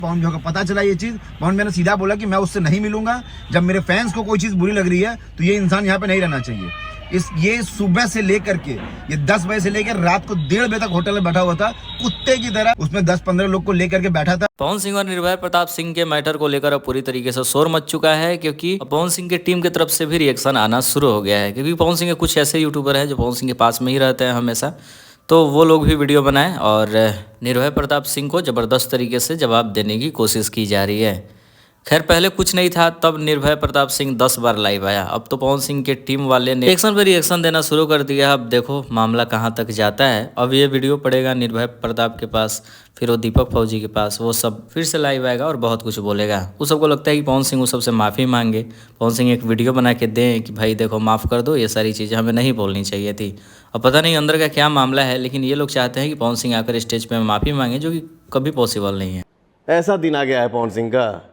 पवन भैया को पता चला ये चीज। पवन भैया ने सीधा बोला कि मैं उससे नहीं मिलूंगा। जब मेरे फैंस को कोई चीज बुरी लग रही है तो ये इंसान यहाँ पे नहीं रहना चाहिए। ये सुबह से लेकर के ये 10 बजे से लेकर रात को 1:30 बजे तक होटल में बैठा हुआ था कुत्ते की तरह। उसमें 10-15 लोग को लेकर के बैठा था। पवन सिंह और निर्भय प्रताप सिंह के मैटर को लेकर अब पूरी तरीके से शोर मच चुका है, क्योंकि पवन सिंह की टीम की तरफ से भी रिएक्शन आना शुरू हो गया है। क्योंकि पवन सिंह के कुछ ऐसे यूट्यूबर हैं जो पवन सिंह के पास में ही रहते हैं हमेशा, तो वो लोग भी वीडियो बनाएं और निर्भय प्रताप सिंह को ज़बरदस्त तरीके से जवाब देने की कोशिश की जा रही है। खैर पहले कुछ नहीं था, तब निर्भय प्रताप सिंह 10 बार लाइव आया। अब तो पवन सिंह के टीम वाले ने रिएक्शन पर रिएक्शन देना शुरू कर दिया। अब देखो मामला कहां तक जाता है। अब ये वीडियो पड़ेगा निर्भय प्रताप के पास, फिर वो दीपक फौजी के पास, वो सब फिर से लाइव आएगा और बहुत कुछ बोलेगा। उस सबको लगता है कि पवन सिंह उस सबसे माफ़ी मांगे, पवन सिंह एक वीडियो बना के दें कि भाई देखो माफ़ कर दो, ये सारी चीज़ें हमें नहीं बोलनी चाहिए थी। अब पता नहीं अंदर का क्या मामला है, लेकिन ये लोग चाहते हैं कि पवन सिंह आकर स्टेज पर माफ़ी मांगे, जो कि कभी पॉसिबल नहीं है। ऐसा दिन आ गया है पवन सिंह का।